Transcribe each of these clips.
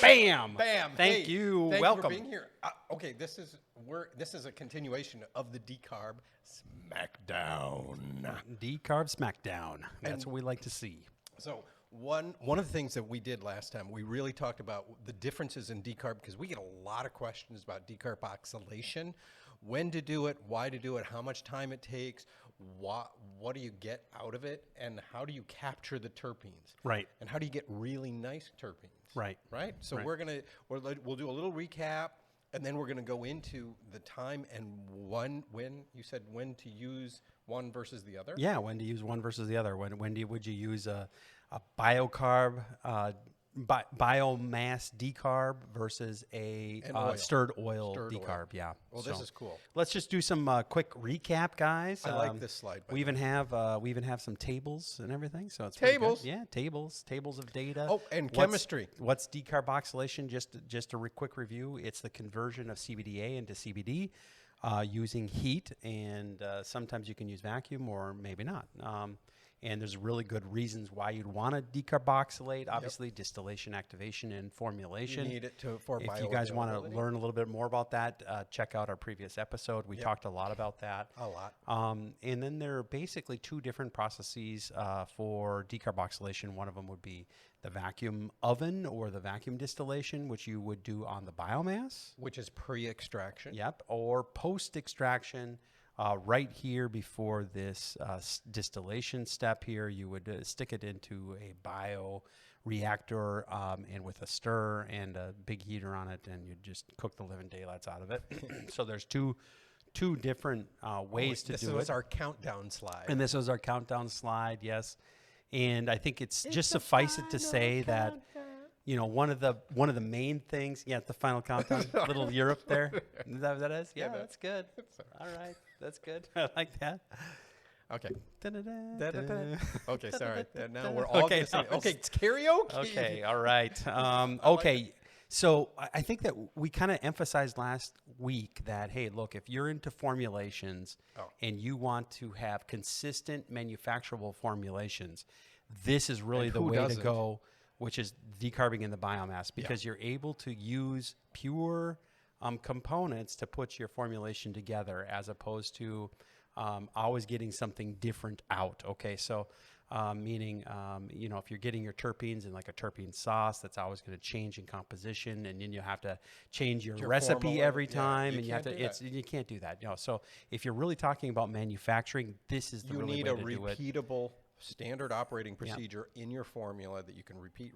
Bam! Bam! Thank Hey, you. Thank Welcome. you for being here. Okay, this is a continuation of the Decarb Smackdown. Decarb Smackdown. That's what we like to see. So one of the things that we did last time, we really talked about the differences in decarb, because we get a lot of questions about decarboxylation, when to do it, why to do it, how much time it takes, what do you get out of it, and how do you capture the terpenes, Right. and how do you get really nice terpenes, Right. right? So Right. we'll do a little recap, and then we're gonna go into the time and when you said when to use one versus the other. Yeah, when to use one versus the other. Would you use a biocarb, biomass decarb versus a stirred oil decarb? Yeah. Well, this is cool. Let's just do some quick recap, guys. I like this slide. We even have some tables and everything, so it's tables. Pretty good. Yeah, tables of data. Oh, and chemistry. What's decarboxylation? Just a quick review. It's the conversion of CBDA into CBD using heat, and sometimes you can use vacuum or maybe not. And there's really good reasons why you'd want to decarboxylate. Obviously, distillation, activation, and formulation. You need it for If you guys want to learn a little bit more about that, check out our previous episode. We talked a lot about that. A lot. And then there are basically two different processes for decarboxylation. One of them would be the vacuum oven or the vacuum distillation, which you would do on the biomass. Which is pre-extraction. Yep. Or post-extraction. Right here before this distillation step here, you would stick it into a bioreactor and with a stir and a big heater on it, and you just cook the living daylights out of it. So there's two different ways to do it. This was our countdown slide. And this was our countdown slide, yes. And I think it's just suffice it to say that, you know, one of the main things, the final countdown, little Europe there. Is that what that is? Yeah, that's good. All right, that's good. I like that. Okay. Da-da-da. Okay, sorry. Now we're all okay. Okay, it's karaoke. Okay, all right. Okay, so I think that we kind of emphasized last week that, hey, look, if you're into formulations and you want to have consistent manufacturable formulations, this is really the way to go, which is decarbing in the biomass, because you're able to use pure components to put your formulation together, as opposed to always getting something different out. Okay, so meaning, if you're getting your terpenes in like a terpene sauce, that's always going to change in composition, and then you have to change your recipe formula every time, and you can't do that. So if you're really talking about manufacturing, this is the really way to do it. You need a repeatable standard operating procedure in your formula that you can repeat,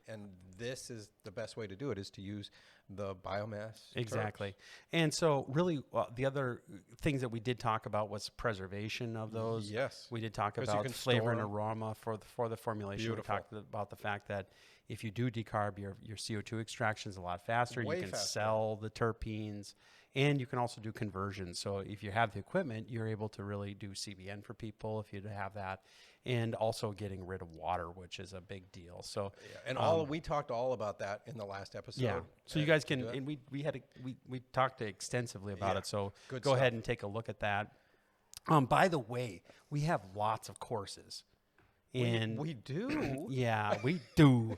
and this is the best way to do it, is to use the biomass. Exactly. And so really the other things that we did talk about was preservation of those. Yes. We did talk about flavor and aroma for the formulation. Beautiful. We talked about the fact that if you do decarb, your CO2 extraction is a lot faster. You can sell the terpenes, and you can also do conversions. So if you have the equipment, you're able to really do CBN for people if you have that, and also getting rid of water, which is a big deal. So and we talked all about that in the last episode. Yeah. So you guys can, and we talked extensively about it. So go ahead and take a look at that. By the way, we have lots of courses. And we do. Yeah, we do.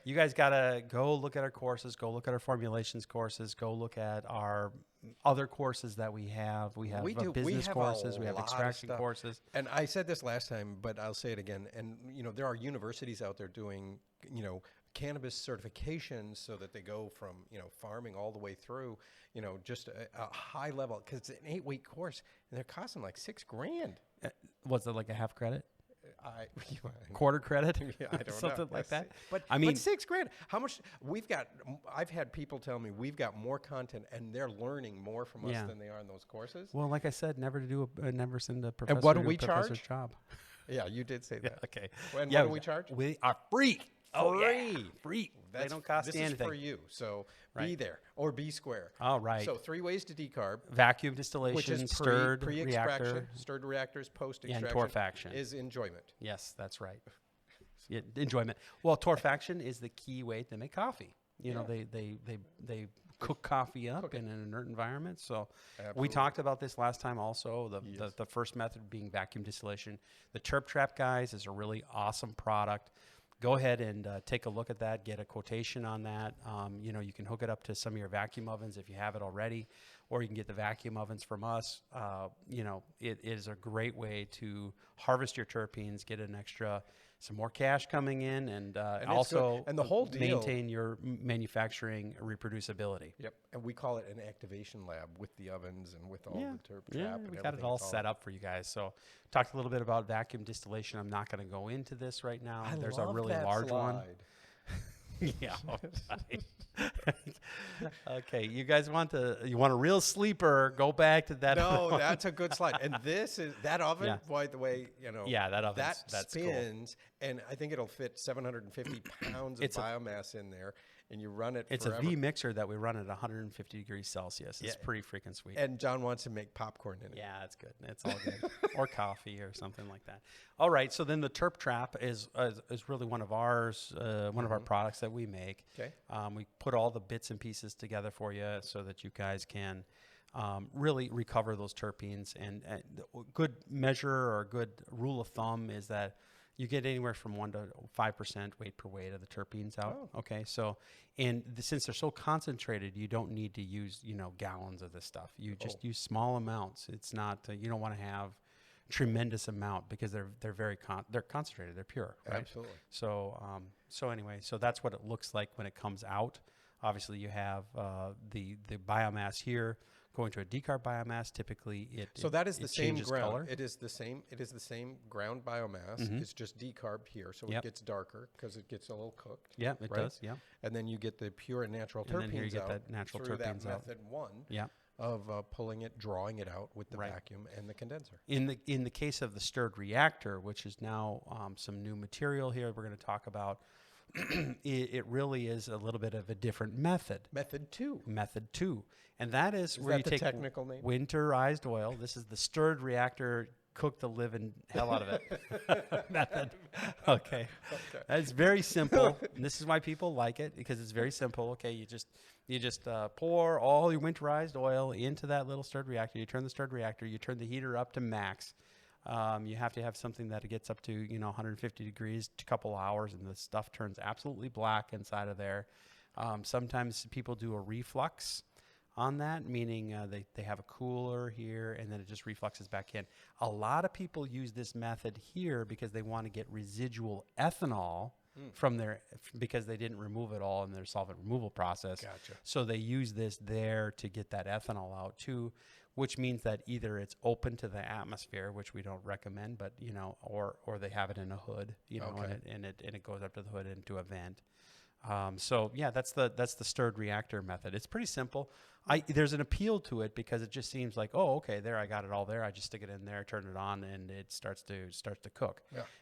You guys got to go look at our courses, go look at our formulations courses, go look at our other courses that we have. We have business courses, we have extraction courses. And I said this last time, but I'll say it again. And, there are universities out there doing, cannabis certifications, so that they go from, farming all the way through, just a high level, because it's an 8-week course, and they're costing like $6,000. Was it like a half credit? Quarter credit? Yeah, I don't Something know. like that. But $6,000. How much I've had people tell me we've got more content, and they're learning more from us than they are in those courses. Well, like I said, never send a professor. And what do to we a professor's charge? Job. Yeah, you did say that. Okay. And what do we charge? We are free. Free. They don't cost you anything. This is for you. So be there, or be square. All right. So 3 ways to decarb. Vacuum distillation, which is stirred pre-extraction, reactor, stirred reactors, post-extraction, and torrefaction is enjoyment. Yes, that's right. Enjoyment. Well, torrefaction is the key way to make coffee. They cook coffee up in an inert environment. So we talked about this last time also, the first method being vacuum distillation. The Terp Trap, guys, is a really awesome product. go ahead and take a look at that, get a quotation on that. You know, you can hook it up to some of your vacuum ovens if you have it already, or you can get the vacuum ovens from us. You know, it is a great way to harvest your terpenes, get some more cash coming in, and also and the whole deal, maintain your manufacturing reproducibility. Yep, and we call it an activation lab with the ovens and with all the Terp Trap. Yeah, we got it all set up for you guys. So talked a little bit about vacuum distillation. I'm not going to go into this right now. There's a really large one. Yeah. Okay, you guys want a real sleeper? Go back to that. No, that's a good slide. And this is that oven. Yeah. By the way, you know. Yeah, that oven. That spins, cool. And I think it'll fit 750 pounds of biomass in there. And you run it. It's forever. a V mixer that we run at 150 degrees Celsius. It's pretty freaking sweet. And John wants to make popcorn in it. Yeah, it's good. It's all good. Or coffee or something like that. All right. So then the Terp Trap is really one of ours, one of our products that we make. Okay. We put all the bits and pieces together for you so that you guys can really recover those terpenes. And a good measure or a good rule of thumb is that you get anywhere from 1 to 5% weight per weight of the terpenes out. Oh. Okay, so since they're so concentrated, you don't need to use gallons of this stuff. You just use small amounts. It's not you don't want to have tremendous amount because they're very they're concentrated. They're pure. Right? Absolutely. So anyway, so that's what it looks like when it comes out. Obviously, you have the biomass here. Going to a decarb biomass, typically that is the same ground. Color. It is the same ground biomass. It's just decarbed here, so it gets darker because it gets a little cooked. Yeah, it does. Yeah, and then you get the pure and natural terpenes and then here you get out that natural through terpenes that out. method one. Yeah. Of pulling it, drawing it out with the vacuum and the condenser. In the case of the stirred reactor, which is now some new material here, we're going to talk about. It really is a little bit of a different method. Method two. And that is where you take technical name? winterized oil. This is the stirred reactor, cook the living hell out of it method. Okay. It's very simple. And this is why people like it, because it's very simple. Okay, you just pour all your winterized oil into that little stirred reactor. You turn the stirred reactor. You turn the heater up to max. You have to have something that gets up to 150 degrees, a couple hours, and the stuff turns absolutely black inside of there. Sometimes people do a reflux on that, meaning they have a cooler here, and then it just refluxes back in. A lot of people use this method here because they want to get residual ethanol from there because they didn't remove it all in their solvent removal process. Gotcha. So they use this there to get that ethanol out too, which means that either it's open to the atmosphere, which we don't recommend, but or they have it in a hood, and it goes up to the hood into a vent. So yeah, that's the stirred reactor method. It's pretty simple. There's an appeal to it because it just seems like, oh, okay, there, I got it all there. I just stick it in there, turn it on, and it starts to cook.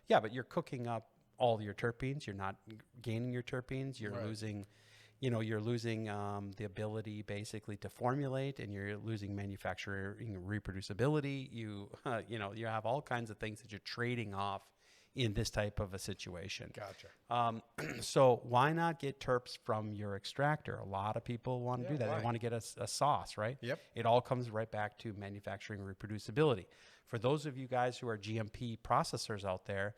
Yeah, but you're cooking up all your terpenes. You're not gaining your terpenes. You're losing. You're losing the ability basically to formulate, and you're losing manufacturing reproducibility. You have all kinds of things that you're trading off in this type of a situation. Gotcha. So why not get terps from your extractor? A lot of people want to do that. Right. They want to get a sauce, right? Yep. It all comes right back to manufacturing reproducibility. For those of you guys who are GMP processors out there,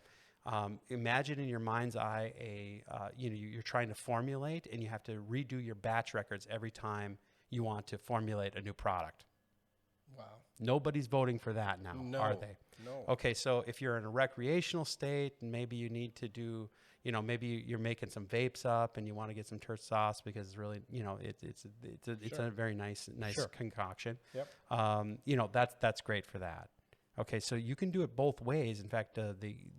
imagine in your mind's eye you're trying to formulate, and you have to redo your batch records every time you want to formulate a new product. Wow. Nobody's voting for that now, are they? No. Okay, so if you're in a recreational state, and maybe you need to do, maybe you're making some vapes up, and you want to get some terp sauce because it's really, it's a very nice concoction. Yep. That's great for that. Okay, so you can do it both ways. In fact,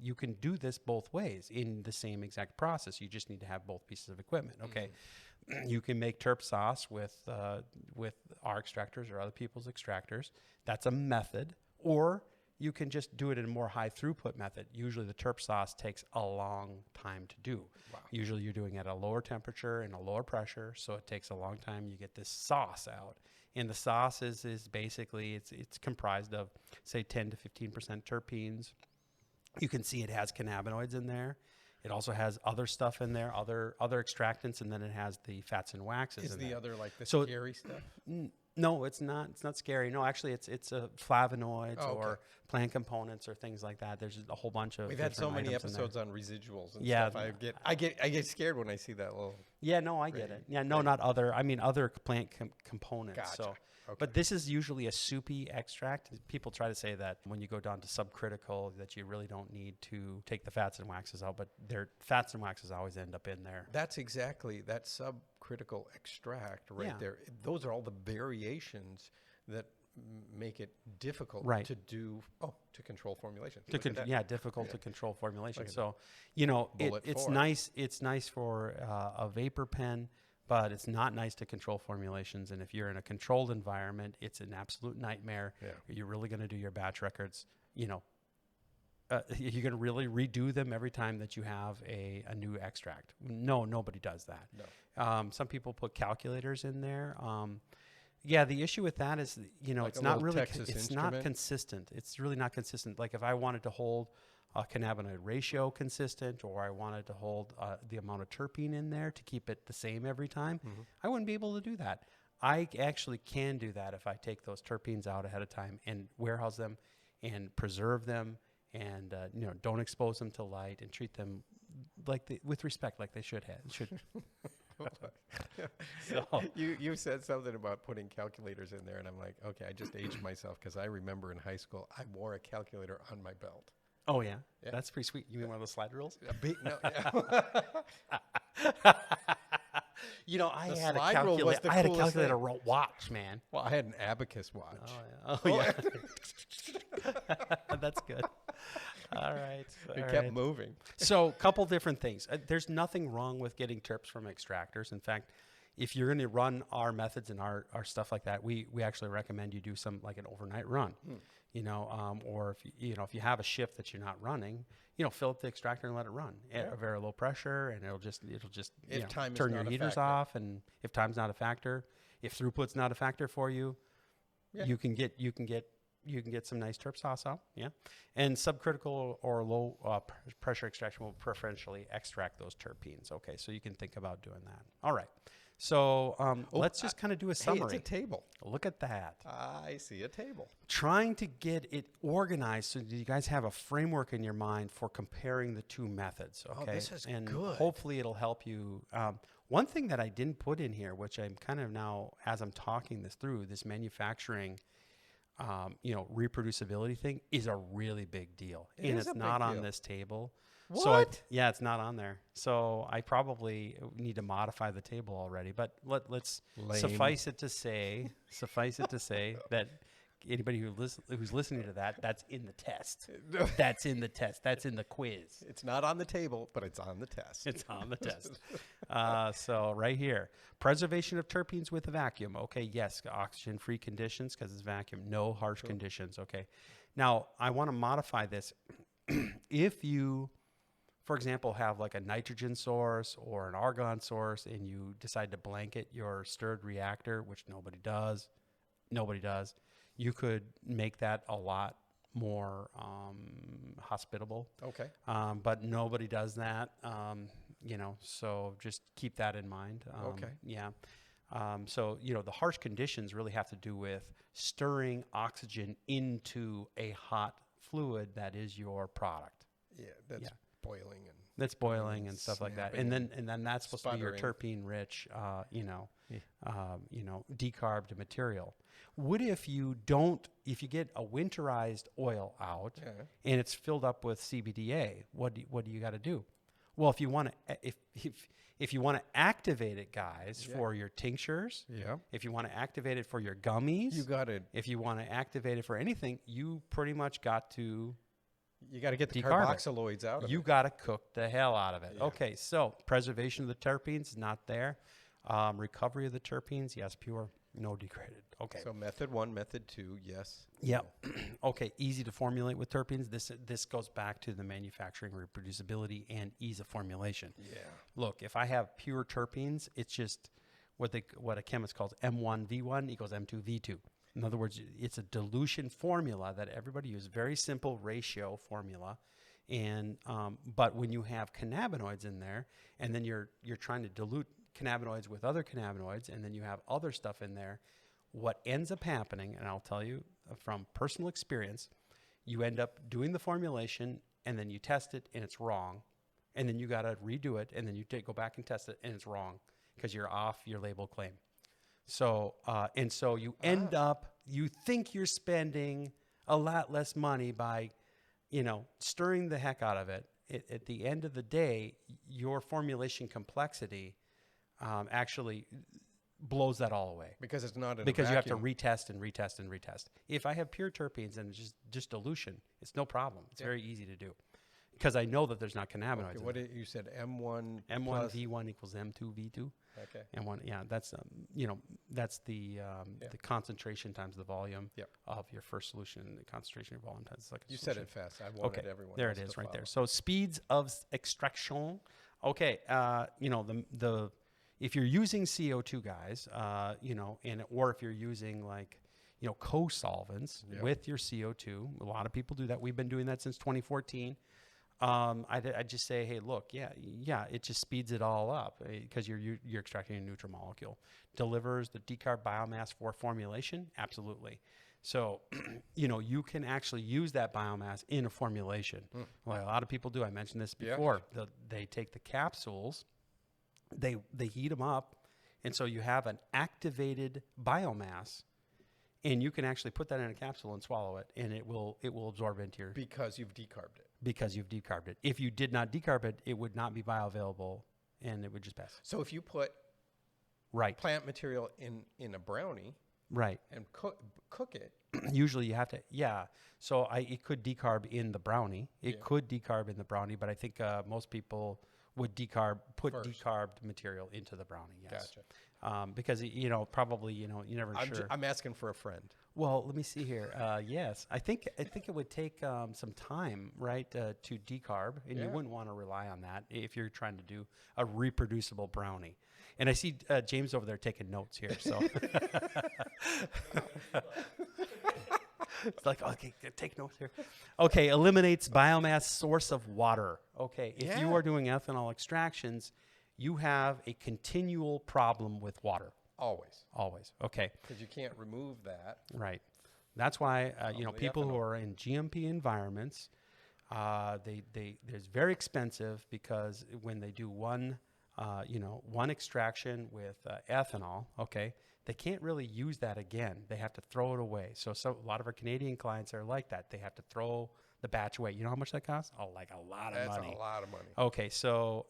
you can do this both ways in the same exact process. You just need to have both pieces of equipment. Okay, you can make terp sauce with our extractors or other people's extractors. That's a method. Or you can just do it in a more high throughput method. Usually the terp sauce takes a long time to do. Wow. Usually you're doing it at a lower temperature and a lower pressure, so it takes a long time. You get this sauce out. And the sauce is basically, it's comprised of, say, 10 to 15% terpenes. You can see it has cannabinoids in there. It also has other stuff in there, other extractants, and then it has the fats and waxes. Is in the there. other like the So- scary stuff? No, it's not. It's not scary. No, actually, it's flavonoids Oh, okay. or plant components or things like that. There's a whole bunch of. We've had so different many items in there. episodes on residuals and Yeah. stuff. I get scared when I see that little. Yeah, no, I get it. Yeah, no, not other. I mean, other plant components. Gotcha. So, Okay. but this is usually a soupy extract. People try to say that when you go down to subcritical, that you really don't need to take the fats and waxes out, but their fats and waxes always end up in there. That's exactly that subcritical extract right Yeah. there. Those are all the variations that make it difficult Right. to do. To control formulation. Difficult to control formulation. Look at So, Bullet it's 4. nice. It's nice for a vapor pen, but it's not nice to control formulations. And if you're in a controlled environment, it's an absolute nightmare. Yeah. You're really going to do your batch records. You're going to really redo them every time that you have a new extract. No, nobody does that. No. Some people put calculators in there. Yeah, the issue with that is, Like it's a not little really, Texas it's not Instrument? consistent. It's really not consistent. Like if I wanted to hold a cannabinoid ratio consistent, or I wanted to hold the amount of terpene in there to keep it the same every time, I wouldn't be able to do that. I actually can do that if I take those terpenes out ahead of time and warehouse them and preserve them and, don't expose them to light and treat them with respect, like they should have. So You said something about putting calculators in there, and I'm like, okay, I just aged myself because I remember in high school I wore a calculator on my belt. Oh yeah, Yeah. that's pretty sweet. You mean one of those slide rules? I The had a slide rule was calculator. the I had a coolest calculator thing. watch, man. Well, I had an abacus watch. Oh yeah. That's good. All right. It all kept right. moving. So, couple different things. There's nothing wrong with getting terps from extractors. In fact, if you're going to run our methods and our stuff like that, we actually recommend you do some like an overnight run. Or if you have a shift that you're not running, fill up the extractor and let it run at a very low pressure, and it'll just If time is turn not your a heaters factor. off. And if time's not a factor, if throughput's not a factor for you, Yeah. you can get some nice terp sauce out. Yeah. And subcritical or low pressure extraction will preferentially extract those terpenes. Okay. So you can think about doing that. All right. So let's just kind of do a summary. Hey, it's a table. Look at that. I see a table. Trying to get it organized so that you guys have a framework in your mind for comparing the two methods. Okay. this is and good. hopefully it'll help you. One thing that I didn't put in here, which I'm kind of now, as I'm talking this through, this manufacturing reproducibility thing is a really big deal. It and is it's a big not on deal. this table. What? Yeah, it's not on there. So I probably need to modify the table already. But let's Lame. suffice it to say that anybody who's listening to that's in the test. That's in the test. That's in the quiz. It's not on the table, but it's on the test. It's on the test. So right here, preservation of terpenes with a vacuum. Okay, yes, oxygen-free conditions because it's vacuum. No harsh conditions. Okay. Now, I want to modify this. If you, for example, have like a nitrogen source or an argon source and you decide to blanket your stirred reactor, which nobody does, you could make that a lot more hospitable. Okay. But nobody does that, so just keep that in mind. Okay. Yeah. So, the harsh conditions really have to do with stirring oxygen into a hot fluid that is your product. Yeah, that's boiling and That's boiling and stuff like that. And then that's supposed to be your sputtering. terpene rich, decarbed material. What if you get a winterized oil out and it's filled up with CBDA? What do you got to do? Well, if you want to, if you want to activate it, guys, for your tinctures, if you want to activate it for your gummies, you got it. if you want to activate it for anything, you pretty much got to You got to get the Decarb it. carboxyloids out of you it. got to cook the hell out of it. Yeah. Okay, so preservation of the terpenes is not there. Recovery of the terpenes, yes, pure, no degraded. Okay. So method 1, method 2, yes. Yeah. Okay. Easy to formulate with terpenes. This goes back to the manufacturing reproducibility and ease of formulation. Yeah. Look, if I have pure terpenes, it's just what a chemist calls M1V1 equals M2V2. In other words, it's a dilution formula that everybody uses. Very simple ratio formula. And but when you have cannabinoids in there, and then you're trying to dilute cannabinoids with other cannabinoids, and then you have other stuff in there, what ends up happening, and I'll tell you from personal experience, you end up doing the formulation and then you test it and it's wrong. And then you got to redo it and then you go back and test it and it's wrong because you're off your label claim. So, and so you end up, you think you're spending a lot less money by, stirring the heck out of it. At the end of the day, your formulation complexity actually blows that all away. Because it's not in because a you have to vacuum. retest and retest and retest. If I have pure terpenes and just dilution, it's no problem. It's very easy to do because I know that there's not cannabinoids. Okay, what did you said? M1 M1 plus- V1 equals M2 V2. Okay. M1, yeah, that's that's the concentration times the volume of your first solution, and the concentration of your volume times the second You solution. said it fast. I wanted Okay, everyone. there else it is, to right there. follow. So speeds of extraction. Okay, the if you're using CO2, guys, or if you're using co-solvents with your CO2, a lot of people do that. We've been doing that since 2014. I just say, hey, look, it just speeds it all up because you're extracting a neutral molecule. Delivers the decarb biomass for formulation, absolutely. So, you can actually use that biomass in a formulation. Like a lot of people do. I mentioned this before. They take the capsules, they heat them up, and so you have an activated biomass. And you can actually put that in a capsule and swallow it, and it will absorb into your... Because you've decarbed it. Because you've decarbed it. If you did not decarb it, it would not be bioavailable, and it would just pass. So if you put plant material in a brownie and cook it... Usually you have to... Yeah. So it could decarb in the brownie. It could decarb in the brownie, but I think most people would put decarbed material into the brownie, yes. Gotcha. Because, probably, you're never sure. I'm asking for a friend. Well, let me see here. Yes, I think it would take some time, right, to decarb, and you wouldn't want to rely on that if you're trying to do a reproducible brownie. And I see James over there taking notes here, so it's like, okay, take notes here. Okay, eliminates biomass source of water. Okay, if you are doing ethanol extractions, you have a continual problem with water. Always. Okay. Because you can't remove that. Right. That's why people who are in GMP environments, there's very expensive because when they do one extraction with ethanol, okay, they can't really use that again. They have to throw it away. So a lot of our Canadian clients are like that. They have to throw the batch away. You know how much that costs? Oh, like a lot of money. That's a lot of money. Okay, so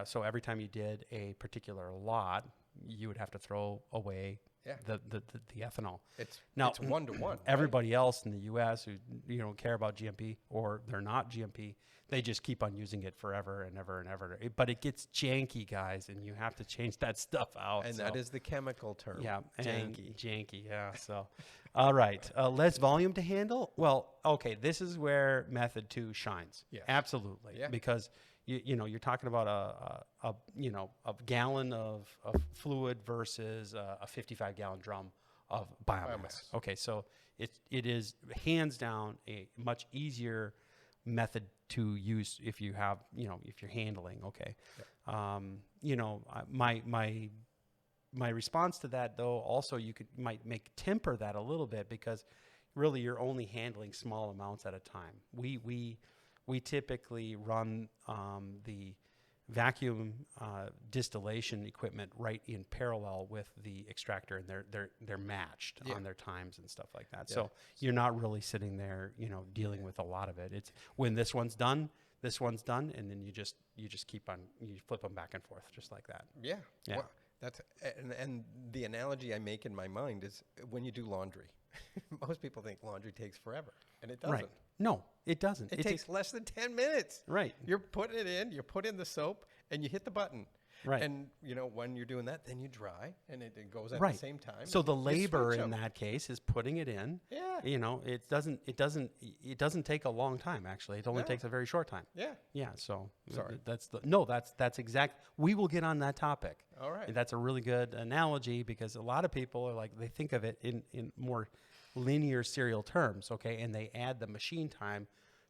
so every time you did a particular lot, you would have to throw away the ethanol. It's 1-to-1. Everybody else in the U.S. who don't care about GMP or they're not GMP, they just keep on using it forever and ever and ever. But it gets janky, guys, and you have to change that stuff out. And that is the chemical term. Yeah, janky. Janky, yeah. So, all right, less volume to handle. Well, okay, this is where method 2 shines. Yes. Absolutely, because you're talking about a gallon of fluid versus a 55-gallon drum of biomass. Okay, so it is hands down a much easier method to use if you have if you're handling. Okay, my response to that though also might temper that a little bit because really you're only handling small amounts at a time. We typically run the vacuum distillation equipment right in parallel with the extractor, and they're matched on their times and stuff like that. So you're not really sitting there, dealing with a lot of it. It's when this one's done, and then you just keep on, you flip them back and forth just like that. Yeah. Well, that's and the analogy I make in my mind is when you do laundry. Most people think laundry takes forever, and it doesn't. Right. No, it doesn't. It takes less than 10 minutes. Right. You're putting it in, you put in the soap, and you hit the button. Right. And, when you're doing that, then you dry, and it goes at the same time. So the labor in that case is putting it in. Yeah. It doesn't take a long time, actually. It only takes a very short time. Yeah. Yeah, so Sorry. That's exact. We will get on that topic. All right. And that's a really good analogy because a lot of people are like, they think of it in more linear serial terms, okay? And they add the machine time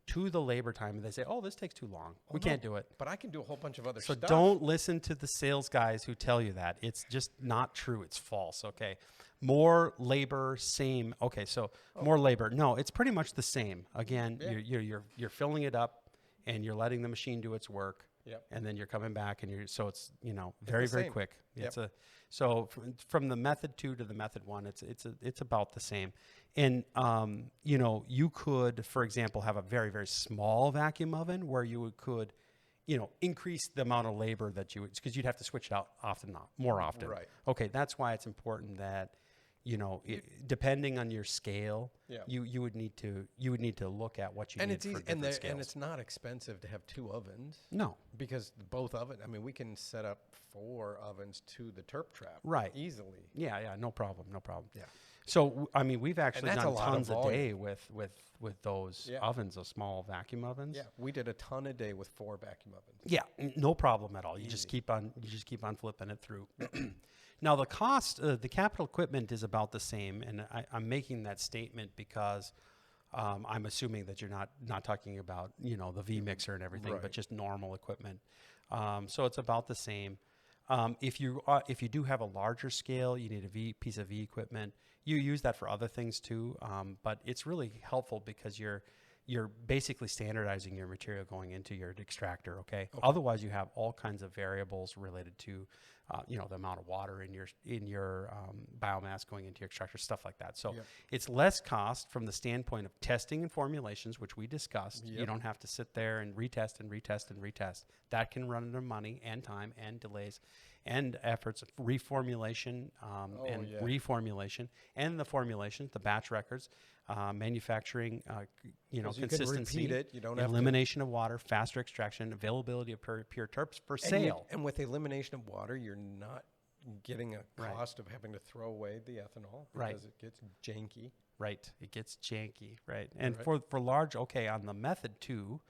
to the labor time and they say, oh, this takes too long. We can't do it. But I can do a whole bunch of other So stuff. don't listen to the sales guys who tell you that. It's just not true. It's false. Okay. More labor, same. Okay. So more labor. No, it's pretty much the same. Again, you're filling it up and you're letting the machine do its work. Yep. And then you're coming back and so it's, very, very same. quick. Yep. It's so from the method 2 to the method 1, it's about the same. And, you could, for example, have a very, very small vacuum oven where you could, increase the amount of labor that you would, because you'd have to switch it out more often. Right. Okay. That's why it's important that, depending on your scale, you would need to look at what you need for different scales. And it's not expensive to have 2 ovens. No. Because both ovens, I mean, we can set up 4 ovens to the Terp Trap. Right. Easily. Yeah. No problem. Yeah. Yeah. So, I mean, we've actually that's a done lot of tons a volume. day with those ovens, those small vacuum ovens. Yeah. We did a ton a day with 4 vacuum ovens. Yeah, no problem at all. You just keep on flipping it through. Now the cost, the capital equipment is about the same, and I'm making that statement because I'm assuming that you're not talking about the V mixer and everything, Right. but just normal equipment. So it's about the same. If you do have a larger scale, you need a piece of V equipment. You use that for other things too, but it's really helpful because you're basically standardizing your material going into your extractor. Okay. Otherwise, you have all kinds of variables related to, the amount of water in your biomass going into your extractor, stuff like that. So it's less cost from the standpoint of testing and formulations, which we discussed. You don't have to sit there and retest and retest and retest. That can run into money and time and delays and efforts of reformulation reformulation and the formulation, the batch records, manufacturing, consistency, can repeat it. You don't have elimination of water, faster extraction, availability of pure terps for sale. And with elimination of water, you're not getting a cost of having to throw away the ethanol because it gets janky. Right. It gets janky. Right. And for large, on the method 2,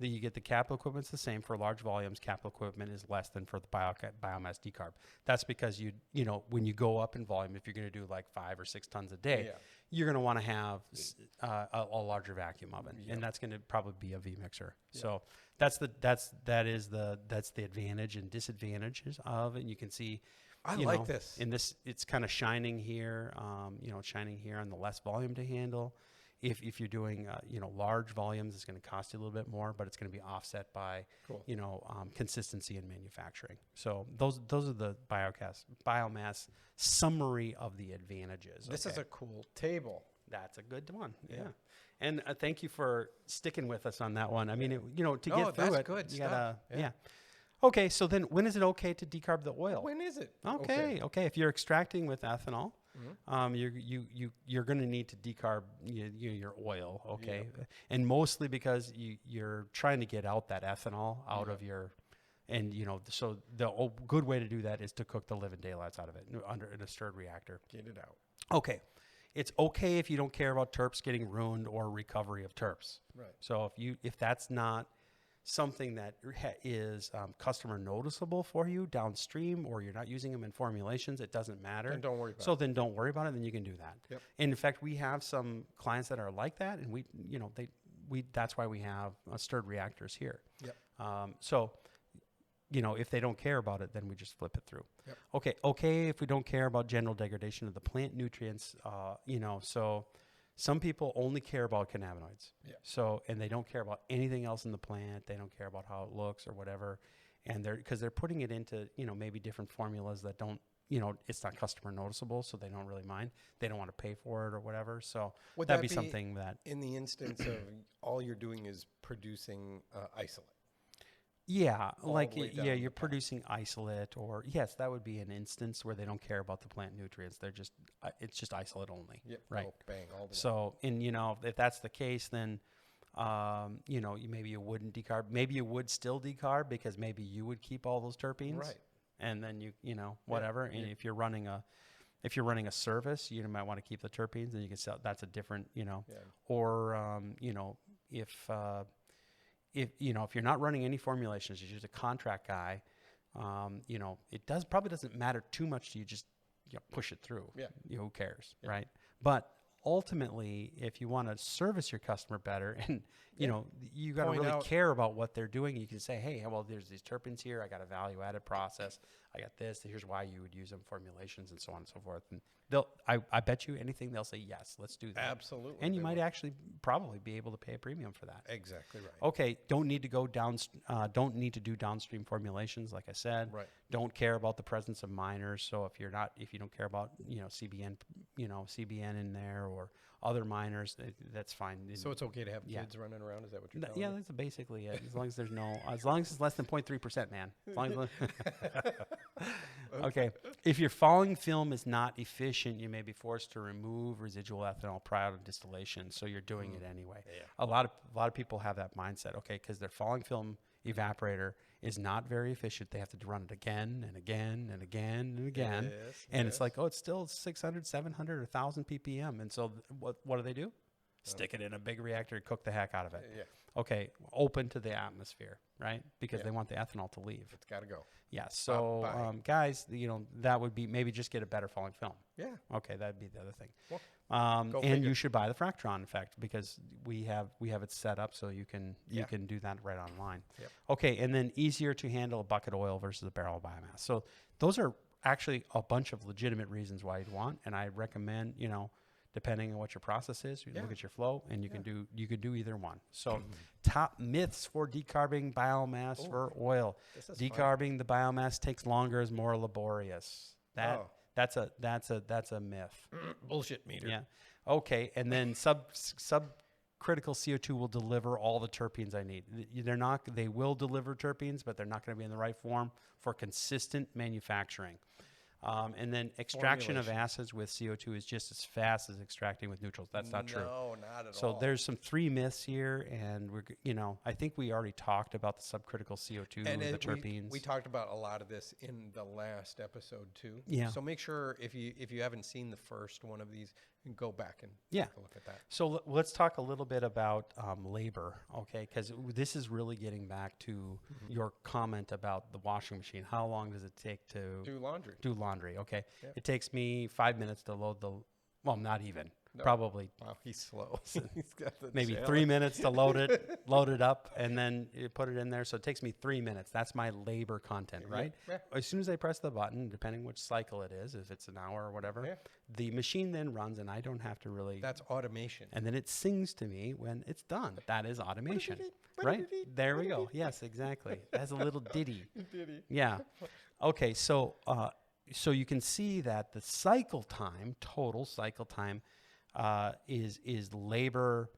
that you get the capital equipment's the same. For large volumes, capital equipment is less than for the biomass decarb. That's because when you go up in volume, if you're going to do like 5 or 6 tons a day, you're going to want to have a larger vacuum oven, and that's going to probably be a V mixer. So that's the advantage and disadvantages of it. And you can see, I like this. In this, it's kind of shining here. Shining here on the less volume to handle. If you're doing large volumes, it's going to cost you a little bit more, but it's going to be offset by consistency in manufacturing. So those are the biomass summary of the advantages. This is a cool table. That's a good one. Yeah. And thank you for sticking with us on that one. I mean, to get through it, good you stuff. gotta Okay, so then when is it okay to decarb the oil? When is it? Okay. If you're extracting with ethanol, you're going to need to decarb your oil. Okay, and mostly because you're trying to get out that ethanol out of your, and so the good way to do that is to cook the living daylights out of it in a stirred reactor. Get it out. Okay. It's okay if you don't care about terps getting ruined or recovery of terps. Right. So if that's not something that is customer noticeable for you downstream, or you're not using them in formulations, it doesn't matter. Then don't worry about it. So then don't worry about it. Then you can do that. Yep. And in fact, we have some clients that are like that, and we that's why we have stirred reactors here. Yep. So if they don't care about it, then we just flip it through. Yep. Okay. If we don't care about general degradation of the plant nutrients, so some people only care about cannabinoids. Yeah. So, and they don't care about anything else in the plant. They don't care about how it looks or whatever. And because they're putting it into, maybe different formulas that don't, it's not customer noticeable, so they don't really mind. They don't want to pay for it or whatever. So that'd be something that, in the instance of all you're doing is producing isolate. Yeah, all like the way down you're the path. producing isolate, or yes, that would be an instance where they don't care about the plant nutrients. They're just it's just isolate only. Yep. Right. Oh, bang, all the way. So, and if that's the case, then maybe you wouldn't decarb. Maybe you would still decarb because maybe you would keep all those terpenes. Right. And then whatever. And if you're running a service, you might want to keep the terpenes, and you can sell. That's a different Or if you're not running any formulations, you're just a contract guy, probably doesn't matter too much to you. Just push it through. Yeah. Who cares, right? But ultimately, if you want to service your customer better, and you know, you got to Point really out- care about what they're doing. You can say, hey, well, there's these terpenes here. I got a value-added process. I got this. Here's why you would use them, formulations, and so on and so forth. And I bet you anything they'll say yes. Let's do that. Absolutely. And you they might will. actually probably be able to pay a premium for that. Exactly right. Okay, don't need to go down. Don't need to do downstream formulations, like I said. Right. Don't care about the presence of miners. So if you don't care about CBN, CBN in there or other miners, that's fine. So it's okay to have Yeah. kids running around? Is that what you're telling Yeah, me? that's basically it. As long as as long as it's less than 0.3%, man. As long as okay. If your falling film is not efficient, you may be forced to remove residual ethanol prior to distillation. So you're doing it anyway. Yeah. A lot of people have that mindset. Okay, because their falling film evaporator is not very efficient. They have to run it again and again and again and again. Yes, And it's yes. like, oh, it's still 600, 700, 1,000 ppm. And so what do? Stick it in a big reactor and cook the heck out of it. Yeah. Okay, open to the atmosphere, right? Because Yeah. they want the ethanol to leave. It's got to go. Yeah. So, Bye. guys, that would be maybe just get a better falling film. Yeah. Okay, that'd be the other thing. Well, And go figure. you should buy the Fractron, in fact, because we have it set up so you can Yeah. do that right online. Yep. Okay, and then easier to handle a bucket oil versus a barrel of biomass. So those are actually a bunch of legitimate reasons why you'd want, and I recommend, depending on what your process is, you Yeah. look at your flow, and you can do either one. So top myths for decarbing biomass for oil. This is fun. Decarbing the biomass takes longer, is more laborious. That's a myth. Bullshit meter. Yeah. Okay. And then subcritical CO2 will deliver all the terpenes I need. They will deliver terpenes, but they're not going to be in the right form for consistent manufacturing. And then extraction of acids with CO2 is just as fast as extracting with neutrals. That's not true. No, not at all. So there's some 3 myths here, and I think we already talked about the subcritical CO2, And the terpenes. we talked about a lot of this in the last episode too. Yeah. So make sure if you haven't seen the first one of these, go back and Yeah. take a look at that. So let's talk a little bit about labor, okay? Because this is really getting back to your comment about the washing machine. How long does it take to Do laundry. do laundry? Okay, Yep. it takes me 5 minutes to load not even, probably Wow, he's slow. He's got the maybe challenge. 3 minutes to load it up, and then you put it in there. So it takes me 3 minutes. That's my labor content, right? Yeah. As soon as I press the button, depending which cycle it is, if it's an hour or whatever, Yeah. the machine then runs, and I don't have to really. That's automation. And then it sings to me when it's done. That is automation, right? There we go. Yes, exactly. It has a little ditty. Yeah. Okay. So you can see that the total cycle time, is labor,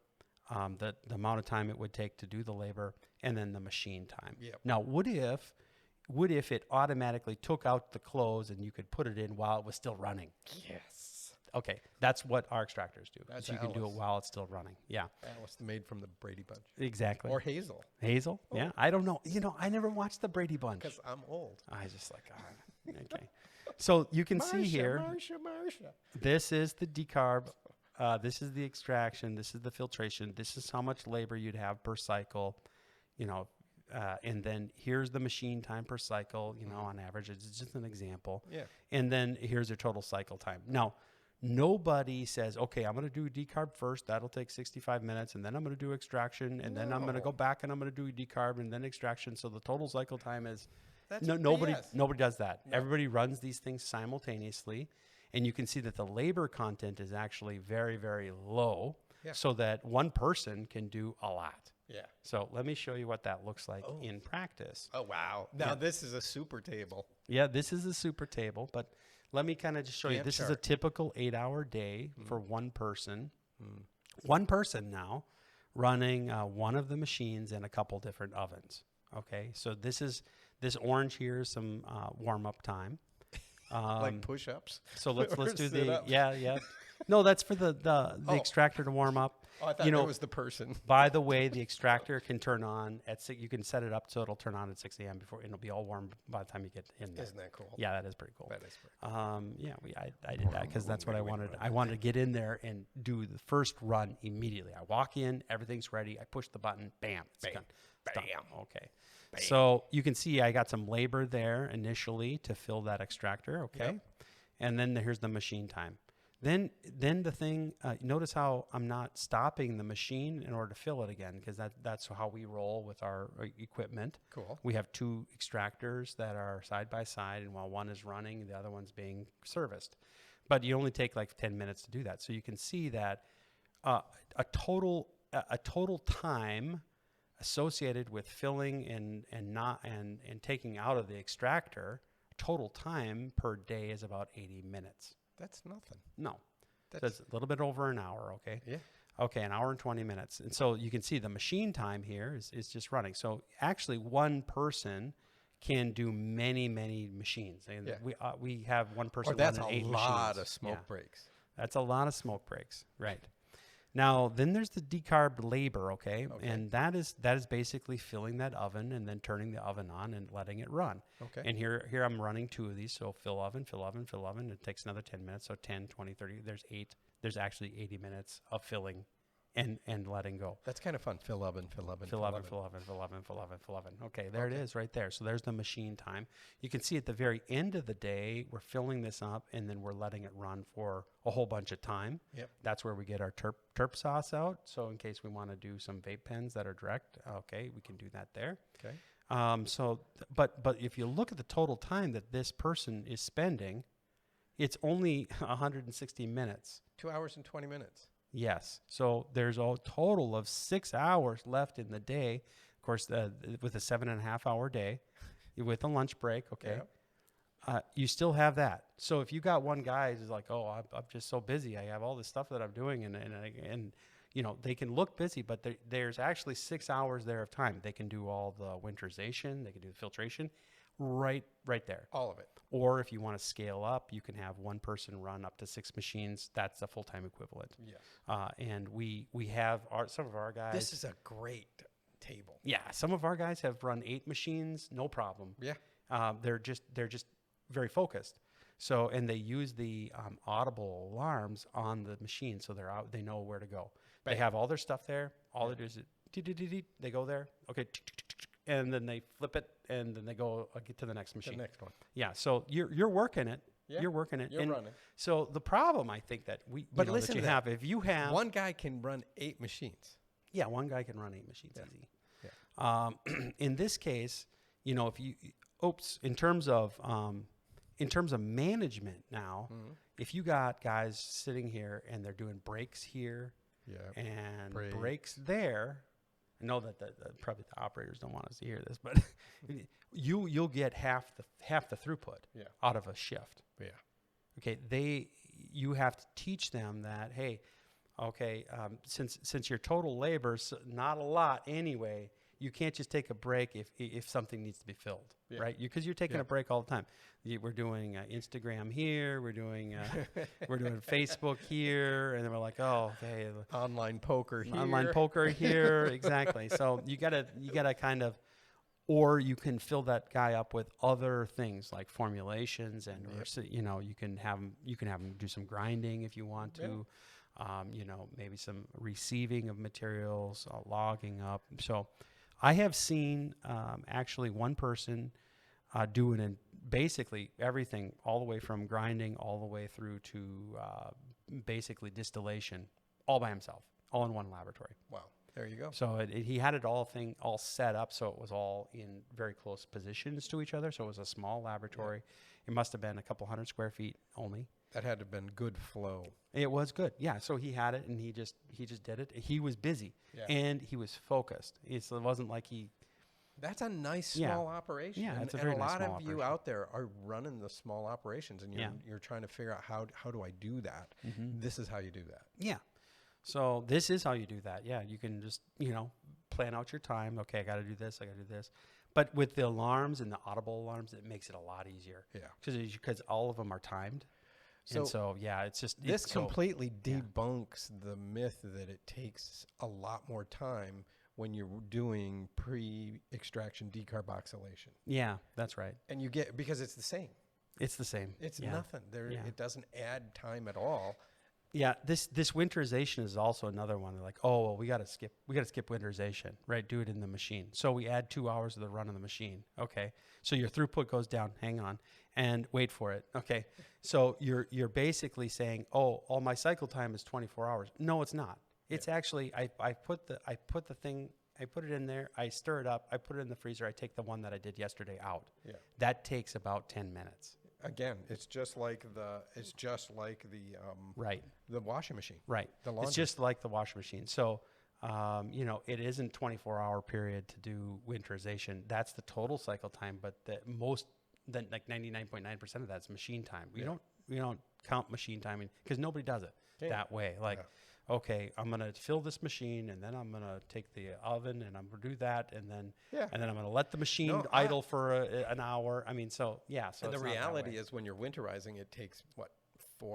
the amount of time it would take to do the labor, and then the machine time. Yep. Now, what if it automatically took out the clothes and you could put it in while it was still running? Yes. Okay, that's what our extractors do. That's so you can do it Alice. while it's still running. Yeah, Alice made from the Brady Bunch. exactly. Or Hazel, Hazel. Yeah, I don't know. I never watched the Brady Bunch. because I'm old. I just like, okay. So you can see here, Marsha. this is the decarb. This is the extraction. This is the filtration. This is how much labor you'd have per cycle, and then here's the machine time per cycle, on average. It's just an example. Yeah. And then here's your total cycle time. Now, nobody says, okay, I'm going to do decarb first. That'll take 65 minutes. And then I'm going to do extraction. And then I'm going to go back and I'm going to do decarb and then extraction. So the total cycle time is That's nobody BS. does that. No. Everybody runs these things simultaneously. And you can see that the labor content is actually very, very low, Yeah. so that one person can do a lot. Yeah. So let me show you what that looks like in practice. Oh, wow. Now this is a super table. Yeah, this is a super table, but let me kind of just show you. Gantt This is a chart. typical 8-hour day for one person. One person now running one of the machines in a couple different ovens. Okay, so this orange here is some warm-up time. Like push-ups. So let's Or do the sit-ups. yeah. No, that's for the extractor to warm up. Oh, I thought that was the person. By the way, the extractor can turn on at 6. You can set it up so it'll turn on at 6 a.m. before, and it'll be all warm by the time you get in there. Isn't that cool? Yeah, that is pretty cool. That is pretty cool. Yeah, I did that because that's what I wanted. I wanted to get in there and do the first run immediately. I walk in, everything's ready. I push the button, bam, it's done. It's done. Okay. So you can see I got some labor there initially to fill that extractor. Okay. Yep. And then here's the machine time. Then the thing, notice how I'm not stopping the machine in order to fill it again, because that's how we roll with our equipment. Cool. We have 2 extractors that are side by side, and while one is running, the other one's being serviced. But you only take like 10 minutes to do that. So you can see that a total time associated with filling and taking out of the extractor, total time per day is about 80 minutes. That's nothing. No. That's a little bit over an hour, okay? Yeah. Okay, an hour and 20 minutes. And so you can see the machine time here is just running. So actually one person can do many, many machines. And we have one person that's running 8 a machines. lot of smoke breaks. That's a lot of smoke breaks, right? Now, then there's the decarb labor, okay? And that is basically filling that oven and then turning the oven on and letting it run. Okay. And here I'm running 2 of these, so fill oven, fill oven, fill oven. It takes another 10 minutes, so 10, 20, 30. There's actually 80 minutes of filling and letting go. That's kind of fun. Fill oven, fill oven, Fill oven, fill oven, fill oven, fill oven, fill oven. Okay, there it is right there. So there's the machine time. You can see at the very end of the day, we're filling this up and then we're letting it run for a whole bunch of time. Yep. That's where we get our terp sauce out. So in case we want to do some vape pens that are direct, okay, we can do that there. Okay. But if you look at the total time that this person is spending, it's only 160 minutes. 2 hours and 20 minutes. Yes. So there's a total of 6 hours left in the day. Of course, with a 7.5 hour day, with a lunch break, okay, you still have that. So if you got one guy who's like, oh, I'm just so busy, I have all this stuff that I'm doing, and you know, they can look busy, but there's actually 6 hours there of time. They can do all the winterization, they can do the filtration, right there. All of it. Or if you want to scale up, you can have one person run up to 6 machines. That's a full-time equivalent. Yes. And we have some of our guys. This is a great table. Yeah, some of our guys have run 8 machines, no problem. Yeah. They're just very focused. So, and they use the audible alarms on the machine, so they're out. They know where to go. Right. They have all their stuff there. All they do is they go there. Okay. And then they flip it, and then they go get to the next machine. The next one. Yeah, so you're working it. Yeah, you're working it. You're running. So the problem, I think, that listen, if you have one guy can run 8 machines. Yeah, one guy can run 8 machines easy. Yeah. In this case, you know, if you in terms of management now, if you got guys sitting here and they're doing breaks here, and breaks there. I know that probably the operators don't want us to hear this, but you'll get half the throughput out of a shift. Yeah. Okay. You have to teach them that, hey, okay, since your total labor's not a lot anyway, you can't just take a break if something needs to be filled, right? Because you're taking a break all the time. We're doing Instagram here, we're doing Facebook here, and then we're like, oh, okay, online poker here, exactly. So you gotta kind of, or you can fill that guy up with other things like formulations, and or, you know, you can have them do some grinding if you want to. You know, maybe some receiving of materials, logging up. So I have seen actually one person doing basically everything, all the way from grinding all the way through to basically distillation, all by himself, all in one laboratory. Wow, there you go. So he had it all set up, so it was all in very close positions to each other. So it was a small laboratory. It must have been a couple 100 square feet only. That had to have been good flow. It was good, yeah. So he had it, and he just did it. He was busy, and he was focused. It wasn't like he. That's a nice small operation. Yeah, it's a very nice small operation. And a lot of you out there are running the small operations, and you're trying to figure out how do I do that. This is how you do that. Yeah. So this is how you do that. Yeah, you can just plan out your time. Okay, I got to do this. I got to do this. But with the alarms and the audible alarms, it makes it a lot easier. Yeah. Because all of them are timed. So it's just this completely debunks the myth that it takes a lot more time when you're doing pre-extraction decarboxylation. Yeah, that's right. And you get, because it's the same. It's the same. It's nothing. It doesn't add time at all. Yeah, this winterization is also another one. They're like, oh, well, we got to skip winterization, right? Do it in the machine. So we add 2 hours of the run of the machine. Okay, so your throughput goes down. Hang on, and wait for it. Okay, so you're basically saying, oh, all my cycle time is 24 hours. No, it's not. It's actually I put it in there. I stir it up. I put it in the freezer. I take the one that I did yesterday out. Yeah, that takes about 10 minutes. Again, it's just like the right, the washing machine. Right. The laundry. It's just like the washing machine. So, it isn't 24-hour period to do winterization. That's the total cycle time, but like 99.9% of that's machine time. We don't count machine timing because nobody does it that way. Like, okay, I'm gonna fill this machine, and then I'm gonna take the oven, and I'm gonna do that, and then I'm gonna let the machine idle for an hour. I mean, so. And the reality is, when you're winterizing, it takes 4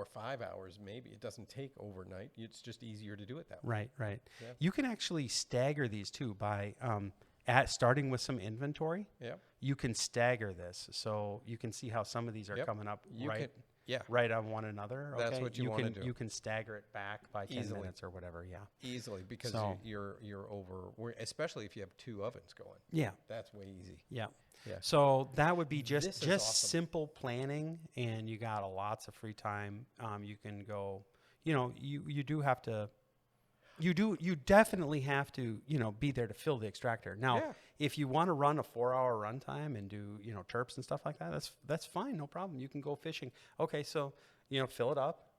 or 5 hours, maybe. It doesn't take overnight. It's just easier to do it that way. Right. Yeah. You can actually stagger these too by starting with some inventory. Yeah. You can stagger this, so you can see how some of these are coming up right on one another. Okay? That's what you want to do. You can stagger it back by 10 minutes or whatever. Yeah. Easily, because you're over, especially if you have 2 ovens going. Yeah. That's way easy. Yeah. Yeah. So that would be just awesome. Simple planning, and you got lots of free time. You can go, you do have to, you definitely have to, be there to fill the extractor. Now, if you want to run a 4-hour runtime and do, terps and stuff like that, that's fine. No problem. You can go fishing. Okay. So, fill it up,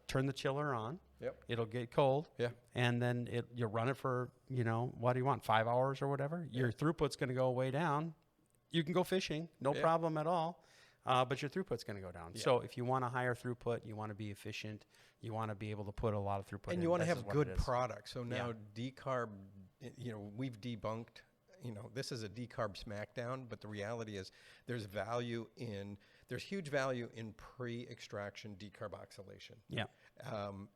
turn the chiller on. Yep. It'll get cold. Yeah. And then you run it for, what do you want? 5 hours or whatever. Yeah. Your throughput's going to go way down. You can go fishing, no problem at all. But your throughput's going to go down. Yeah. So if you want a higher throughput, you want to be efficient, you want to be able to put a lot of throughput in. And you want to have good products. So now Decarb, we've debunked, this is a Decarb Smackdown, but the reality is there's huge value in pre-extraction decarboxylation. Yeah.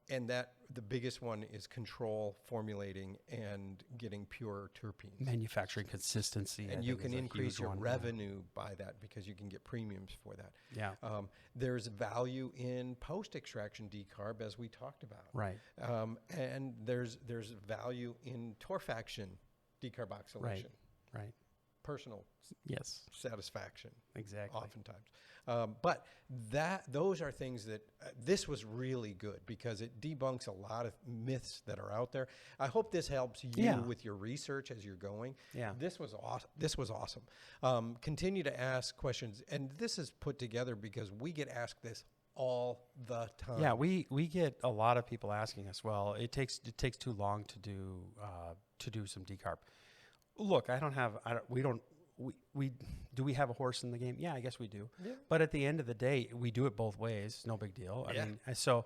And that the biggest one is control, formulating, and getting pure terpenes. Manufacturing consistency. And you can increase your revenue by that because you can get premiums for that. Yeah. There's value in post-extraction decarb, as we talked about. Right. And there's value in torfaction decarboxylation. Right. Personal satisfaction. Exactly. Oftentimes. But those are things that this was really good because it debunks a lot of myths that are out there. I hope this helps you with your research as you're going. Yeah. This was awesome. Continue to ask questions. And this is put together because we get asked this all the time. Yeah, we get a lot of people asking us, well, it takes too long to do some decarb. Look, do we have a horse in the game? Yeah, I guess we do. Yeah. But at the end of the day, we do it both ways. No big deal. I mean, so,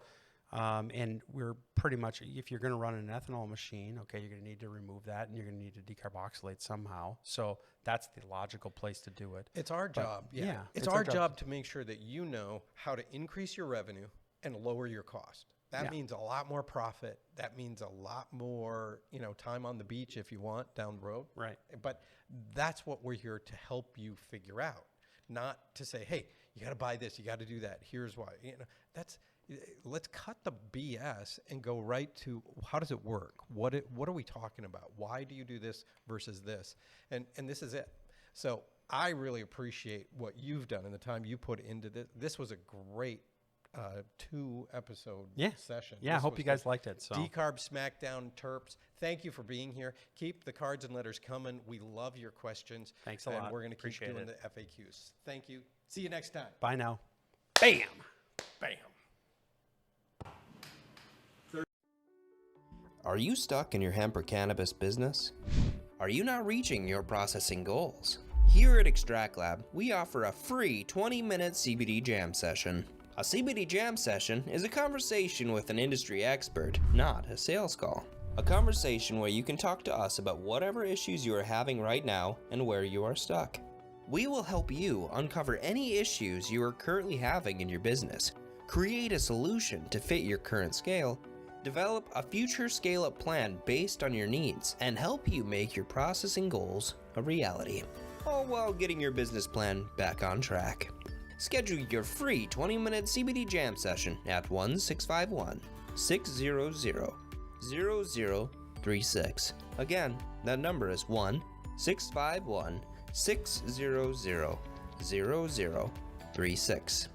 and we're pretty much, if you're going to run an ethanol machine, okay, you're going to need to remove that, and you're going to need to decarboxylate somehow. So that's the logical place to do it. It's our job. Yeah. It's our job to make sure that you know how to increase your revenue and lower your cost. That means a lot more profit. That means a lot more, time on the beach if you want down the road. Right. But that's what we're here to help you figure out, not to say, hey, you got to buy this, you got to do that. Here's why. Let's cut the BS and go right to how does it work? What are we talking about? Why do you do this versus this? And this is it. So I really appreciate what you've done and the time you put into this. This was a great 2-episode session. Yeah, I hope you guys liked it. So. Decarb Smackdown Terps. Thank you for being here. Keep the cards and letters coming. We love your questions. Thanks a lot. And we're going to keep doing the FAQs. Thank you. See you next time. Bye now. Bam. Bam. Are you stuck in your hemp or cannabis business? Are you not reaching your processing goals? Here at extraktLAB, we offer a free 20-minute CBD jam session. A CBD jam session is a conversation with an industry expert, not a sales call. A conversation where you can talk to us about whatever issues you are having right now and where you are stuck. We will help you uncover any issues you are currently having in your business, create a solution to fit your current scale, develop a future scale-up plan based on your needs, and help you make your processing goals a reality, all while getting your business plan back on track. Schedule your free 20-minute CBD jam session at 1-651-600-0036. Again, that number is 1-651-600-0036.